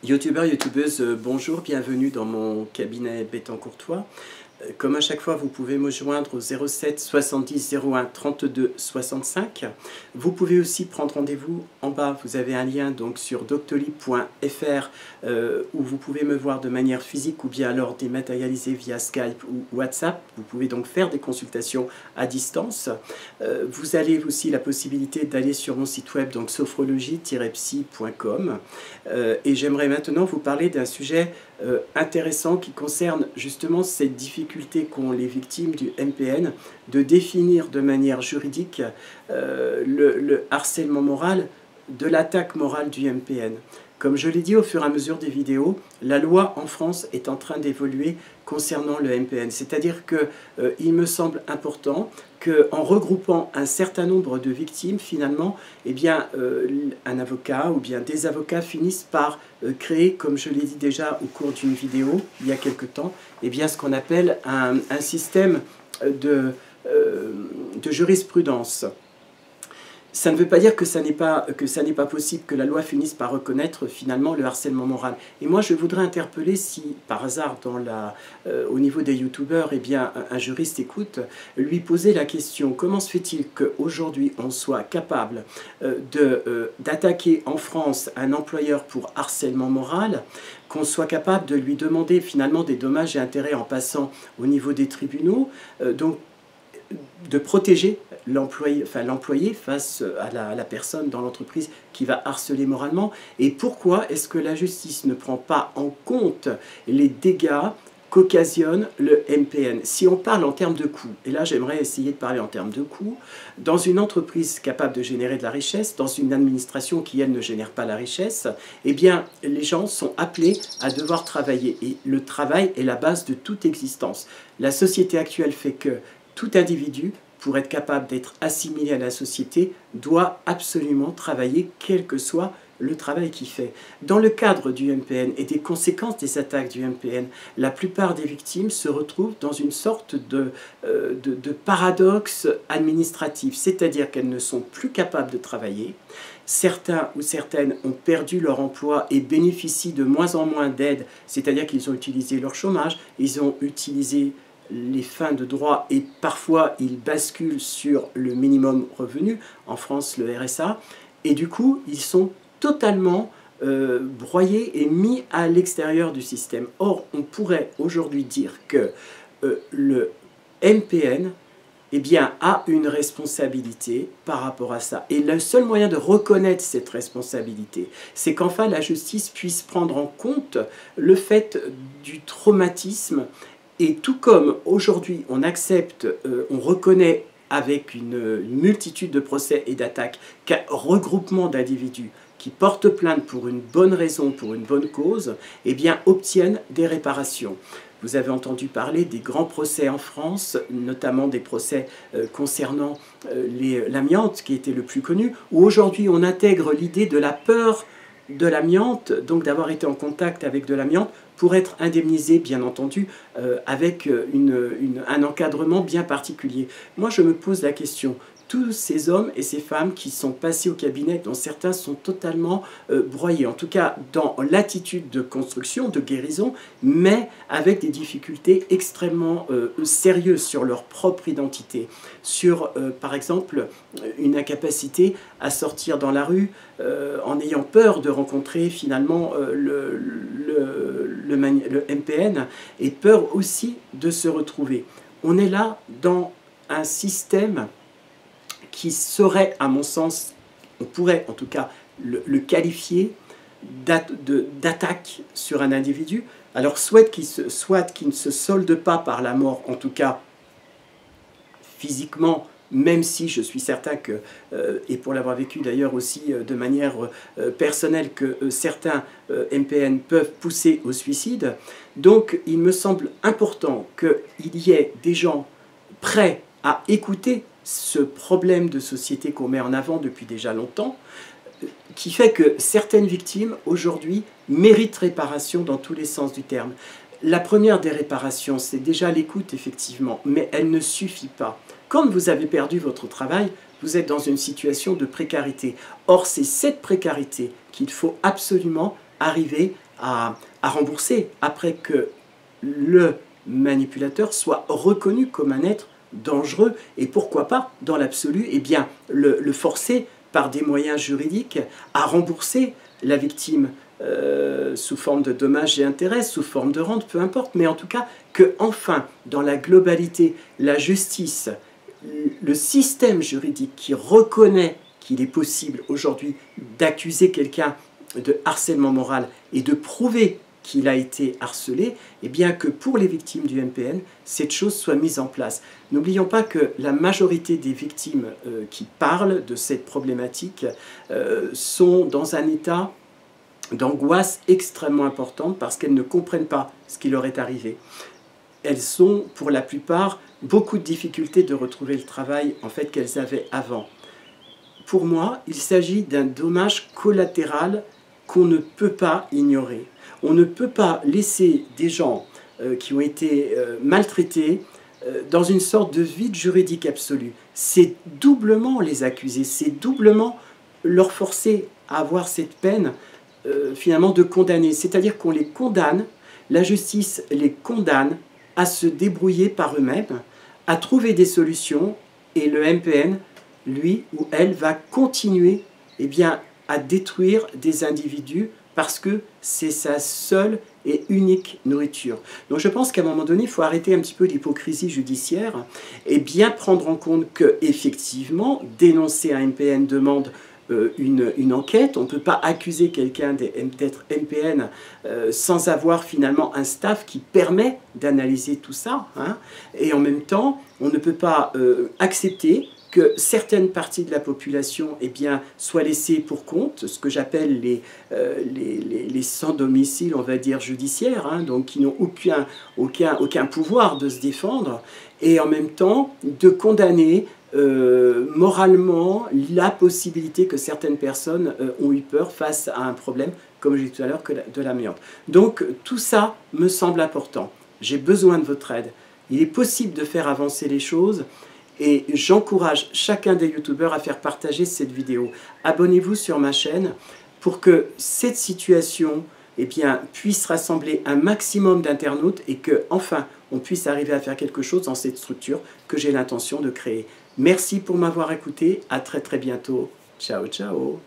Youtubeurs, youtubeuses, bonjour, bienvenue dans mon cabinet Bettencourtois. Comme à chaque fois, vous pouvez me joindre au 07 70 01 32 65. Vous pouvez aussi prendre rendez-vous en bas. Vous avez un lien donc sur doctolib.fr où vous pouvez me voir de manière physique ou bien alors dématérialisé via Skype ou WhatsApp. Vous pouvez donc faire des consultations à distance. Vous avez aussi la possibilité d'aller sur mon site web, donc sophrologie-psy.com. Et j'aimerais maintenant vous parler d'un sujet intéressant qui concerne justement cette difficulté qu'ont les victimes du MPN de définir de manière juridique le harcèlement moral de l'attaque morale du MPN. Comme je l'ai dit au fur et à mesure des vidéos, la loi en France est en train d'évoluer concernant le MPN. C'est-à-dire qu'il me semble important qu'en regroupant un certain nombre de victimes, finalement, eh bien, un avocat ou bien des avocats finissent par créer, comme je l'ai dit déjà au cours d'une vidéo il y a quelque temps, eh bien, ce qu'on appelle un système de jurisprudence. Ça ne veut pas dire que ça n'est pas possible que la loi finisse par reconnaître finalement le harcèlement moral. Et moi, je voudrais interpeller si, par hasard, au niveau des youtubeurs, eh bien, un juriste écoute, lui poser la question: comment se fait-il qu'aujourd'hui, on soit capable d'attaquer en France un employeur pour harcèlement moral, qu'on soit capable de lui demander finalement des dommages et intérêts en passant au niveau des tribunaux, donc de protéger l'employé face à la personne dans l'entreprise qui va harceler moralement. Et pourquoi est-ce que la justice ne prend pas en compte les dégâts qu'occasionne le MPN? Si on parle en termes de coûts, et là j'aimerais essayer de parler en termes de coûts, dans une entreprise capable de générer de la richesse, dans une administration qui elle ne génère pas la richesse, eh bien les gens sont appelés à devoir travailler, et le travail est la base de toute existence. La société actuelle fait que tout individu, pour être capable d'être assimilé à la société, doit absolument travailler, quel que soit le travail qu'il fait. Dans le cadre du MPN et des conséquences des attaques du MPN, la plupart des victimes se retrouvent dans une sorte de paradoxe administratif, c'est-à-dire qu'elles ne sont plus capables de travailler. Certains ou certaines ont perdu leur emploi et bénéficient de moins en moins d'aide, c'est-à-dire qu'ils ont utilisé leur chômage, ils ont utilisé les fins de droit et parfois ils basculent sur le minimum revenu, en France le RSA, et du coup ils sont totalement broyés et mis à l'extérieur du système. Or, on pourrait aujourd'hui dire que le MPN eh bien, a une responsabilité par rapport à ça. Et le seul moyen de reconnaître cette responsabilité, c'est qu'enfin la justice puisse prendre en compte le fait du traumatisme. Et tout comme aujourd'hui on accepte, on reconnaît avec une multitude de procès et d'attaques qu'un regroupement d'individus qui portent plainte pour une bonne raison, pour une bonne cause, eh bien obtiennent des réparations. Vous avez entendu parler des grands procès en France, notamment des procès concernant l'amiante qui était le plus connu, où aujourd'hui on intègre l'idée de la peur de l'amiante, donc d'avoir été en contact avec de l'amiante, pour être indemnisé, bien entendu, avec un encadrement bien particulier. Moi, je me pose la question, tous ces hommes et ces femmes qui sont passés au cabinet, dont certains sont totalement broyés, en tout cas dans l'attitude de construction, de guérison, mais avec des difficultés extrêmement sérieuses sur leur propre identité, sur, par exemple, une incapacité à sortir dans la rue en ayant peur de rencontrer finalement le MPN, et peur aussi de se retrouver. On est là dans un système qui serait, à mon sens, on pourrait en tout cas le qualifier d'attaque sur un individu. Alors soit qu'il ne se solde pas par la mort, en tout cas physiquement, même si je suis certain que, et pour l'avoir vécu d'ailleurs aussi de manière personnelle, que certains MPN peuvent pousser au suicide. Donc il me semble important qu'il y ait des gens prêts à écouter ce problème de société qu'on met en avant depuis déjà longtemps, qui fait que certaines victimes aujourd'hui méritent réparation dans tous les sens du terme. La première des réparations, c'est déjà l'écoute, effectivement, mais elle ne suffit pas. Quand vous avez perdu votre travail, vous êtes dans une situation de précarité. Or, c'est cette précarité qu'il faut absolument arriver à rembourser après que le manipulateur soit reconnu comme un être dangereux et pourquoi pas, dans l'absolu, eh bien, le forcer par des moyens juridiques à rembourser la victime sous forme de dommages et intérêts, sous forme de rente, peu importe, mais en tout cas que enfin, dans la globalité, la justice, le système juridique qui reconnaît qu'il est possible aujourd'hui d'accuser quelqu'un de harcèlement moral et de prouver qu'il a été harcelé, et bien que pour les victimes du MPN, cette chose soit mise en place. N'oublions pas que la majorité des victimes qui parlent de cette problématique sont dans un état d'angoisse extrêmement importante parce qu'elles ne comprennent pas ce qui leur est arrivé. Elles ont, pour la plupart, beaucoup de difficultés de retrouver le travail en fait, qu'elles avaient avant. Pour moi, il s'agit d'un dommage collatéral qu'on ne peut pas ignorer. On ne peut pas laisser des gens qui ont été maltraités dans une sorte de vide juridique absolu. C'est doublement les accuser, c'est doublement leur forcer à avoir cette peine finalement de condamner. C'est-à-dire qu'on les condamne, la justice les condamne à se débrouiller par eux-mêmes, à trouver des solutions, et le MPN, lui ou elle, va continuer eh bien, à détruire des individus parce que c'est sa seule et unique nourriture. Donc je pense qu'à un moment donné, il faut arrêter un petit peu l'hypocrisie judiciaire et bien prendre en compte que, effectivement, dénoncer un MPN demande une enquête. On ne peut pas accuser quelqu'un d'être MPN sans avoir finalement un staff qui permet d'analyser tout ça. Hein. Et en même temps, on ne peut pas accepter que certaines parties de la population eh bien, soient laissées pour compte, ce que j'appelle les sans domicile, on va dire, judiciaires, hein, donc qui n'ont aucun pouvoir de se défendre, et en même temps de condamner moralement la possibilité que certaines personnes ont eu peur face à un problème, comme j'ai dit tout à l'heure, de l'amiante. Donc tout ça me semble important. J'ai besoin de votre aide. Il est possible de faire avancer les choses. Et j'encourage chacun des youtubeurs à faire partager cette vidéo. Abonnez-vous sur ma chaîne pour que cette situation eh bien, puisse rassembler un maximum d'internautes et que, enfin, on puisse arriver à faire quelque chose dans cette structure que j'ai l'intention de créer. Merci pour m'avoir écouté. À très très bientôt. Ciao, ciao.